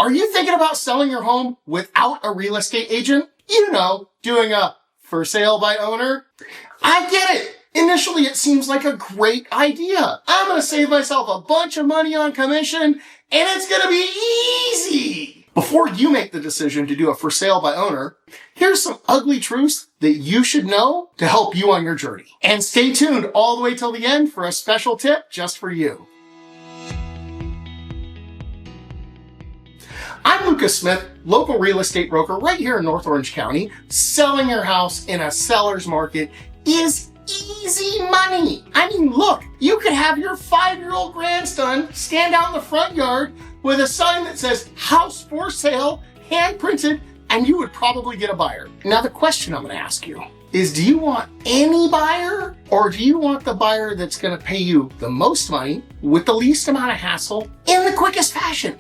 Are you thinking about selling your home without a real estate agent? Doing a for sale by owner? I get it. Initially, it seems like a great idea. I'm going to save myself a bunch of money on commission, and it's going to be easy. Before you make the decision to do a for sale by owner, here's some ugly truths that you should know to help you on your journey. And stay tuned all the way till the end for a special tip just for you. I'm Lucas Smith, local real estate broker right here in North Orange County. Selling your house in a seller's market is easy money. I mean, look, you could have your 5-year-old grandson stand out in the front yard with a sign that says house for sale, hand printed, and you would probably get a buyer. Now, the question I'm going to ask you is, do you want any buyer, or do you want the buyer that's going to pay you the most money with the least amount of hassle in the quickest fashion?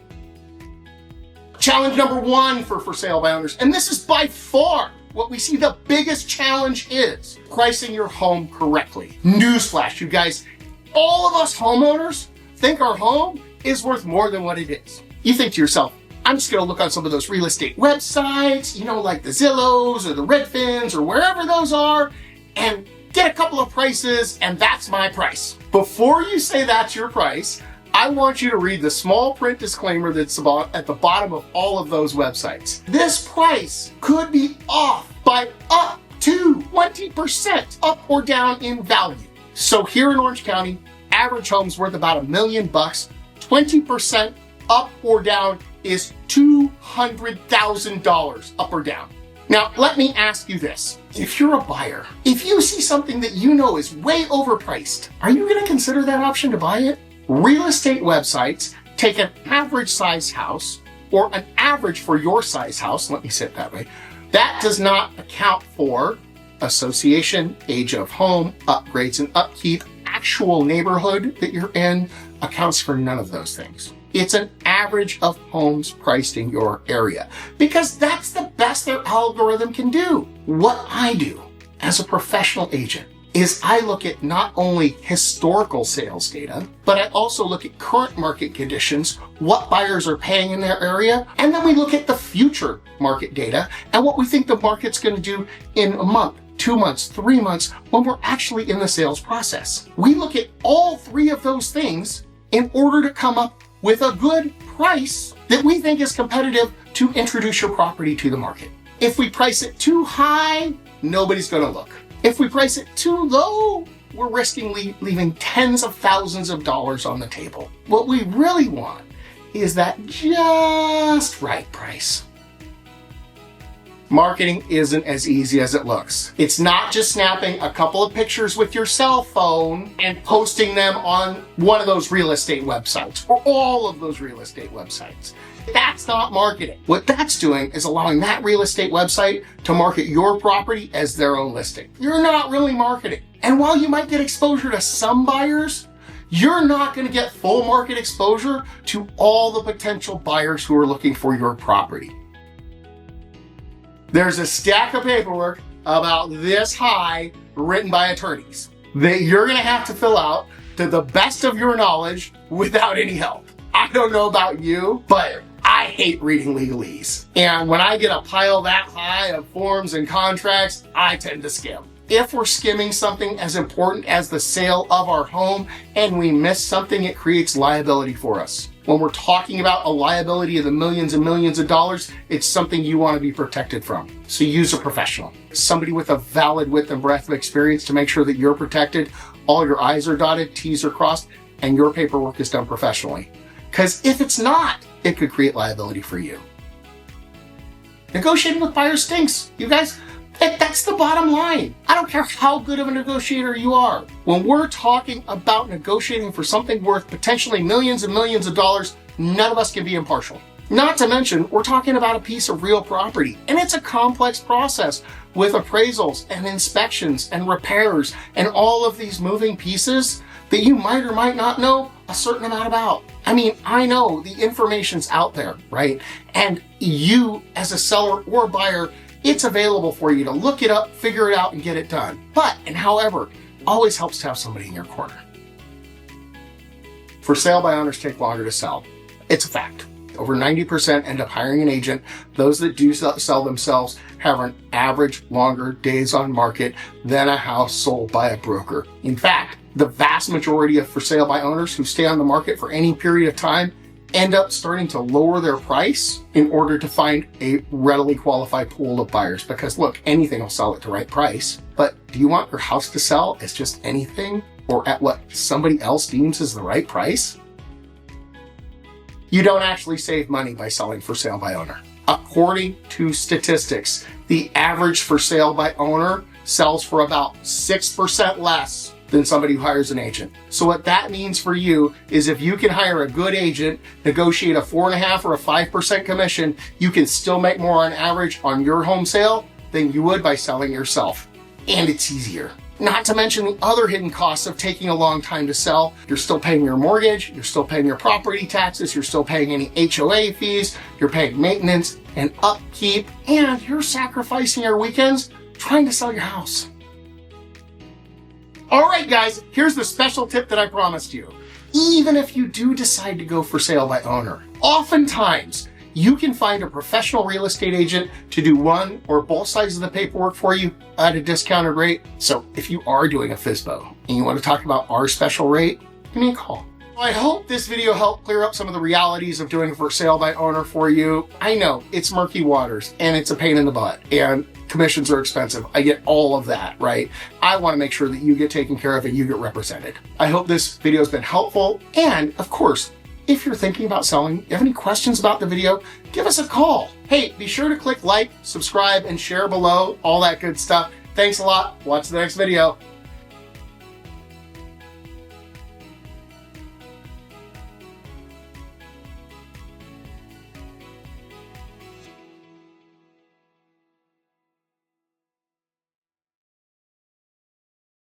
Challenge number 1 for sale by owners, and this is by far what we see the biggest challenge is pricing your home correctly. Newsflash, you guys, all of us homeowners think our home is worth more than what it is. You think to yourself, I'm just going to look on some of those real estate websites, like the Zillows or the Redfins or wherever those are, and get a couple of prices, and that's my price. Before you say that's your price, I want you to read the small print disclaimer that's at the bottom of all of those websites. This price could be off by up to 20% up or down in value. So here in Orange County, average home's worth about $1 million. 20% up or down is $200,000 up or down. Now, let me ask you this. If you're a buyer, if you see something that you know is way overpriced, are you going to consider that option to buy it? Real estate websites take an average size house, or an average for your size house, let me say it that way. That does not account for association, age of home, upgrades and upkeep, actual neighborhood that you're in, accounts for none of those things. It's an average of homes priced in your area, because that's the best their algorithm can do. What I do as a professional agent is I look at not only historical sales data, but I also look at current market conditions, what buyers are paying in their area, and then we look at the future market data and what we think the market's going to do in a month, 2 months, 3 months, when we're actually in the sales process. We look at all 3 of those things in order to come up with a good price that we think is competitive to introduce your property to the market. If we price it too high, nobody's going to look. If we price it too low, we're risking leaving tens of thousands of dollars on the table. What we really want is that just right price. Marketing isn't as easy as it looks. It's not just snapping a couple of pictures with your cell phone and posting them on one of those real estate websites or all of those real estate websites. That's not marketing. What that's doing is allowing that real estate website to market your property as their own listing. You're not really marketing. And while you might get exposure to some buyers, you're not going to get full market exposure to all the potential buyers who are looking for your property. There's a stack of paperwork about this high written by attorneys that you're going to have to fill out to the best of your knowledge without any help. I don't know about you, but I hate reading legalese. And when I get a pile that high of forms and contracts, I tend to skim. If we're skimming something as important as the sale of our home and we miss something, it creates liability for us. When we're talking about a liability of the millions and millions of dollars, it's something you want to be protected from. So use a professional, somebody with a valid width and breadth of experience to make sure that you're protected, all your I's are dotted, T's are crossed, and your paperwork is done professionally. Because if it's not, it could create liability for you. Negotiating with buyers stinks. You guys, that's the bottom line. I don't care how good of a negotiator you are. When we're talking about negotiating for something worth potentially millions and millions of dollars, none of us can be impartial. Not to mention, we're talking about a piece of real property, and it's a complex process with appraisals and inspections and repairs and all of these moving pieces that you might or might not know a certain amount about. I mean, I know the information's out there, right? And you, as a seller or buyer, it's available for you to look it up, figure it out, and get it done. But, and however, always helps to have somebody in your corner. For sale by owners take longer to sell. It's a fact. Over 90% end up hiring an agent. Those that do sell themselves have an average longer days on market than a house sold by a broker. In fact, the vast majority of for sale by owners who stay on the market for any period of time end up starting to lower their price in order to find a readily qualified pool of buyers. Because look, anything will sell at the right price. But do you want your house to sell as just anything or at what somebody else deems as the right price? You don't actually save money by selling for sale by owner. According to statistics, the average for sale by owner sells for about 6% less than somebody who hires an agent. So what that means for you is if you can hire a good agent, negotiate a 4.5% or a 5% commission, you can still make more on average on your home sale than you would by selling yourself. And it's easier. Not to mention the other hidden costs of taking a long time to sell. You're still paying your mortgage, you're still paying your property taxes, you're still paying any HOA fees, you're paying maintenance and upkeep, and you're sacrificing your weekends trying to sell your house. All right, guys, here's the special tip that I promised you. Even if you do decide to go for sale by owner, oftentimes you can find a professional real estate agent to do one or both sides of the paperwork for you at a discounted rate. So if you are doing a FSBO and you want to talk about our special rate, give me a call. I hope this video helped clear up some of the realities of doing for sale by owner for you. I know it's murky waters and it's a pain in the butt and commissions are expensive. I get all of that, right? I want to make sure that you get taken care of and you get represented. I hope this video has been helpful. And of course, if you're thinking about selling, you have any questions about the video, give us a call. Hey, be sure to click like, subscribe, and share below, all that good stuff. Thanks a lot. Watch the next video.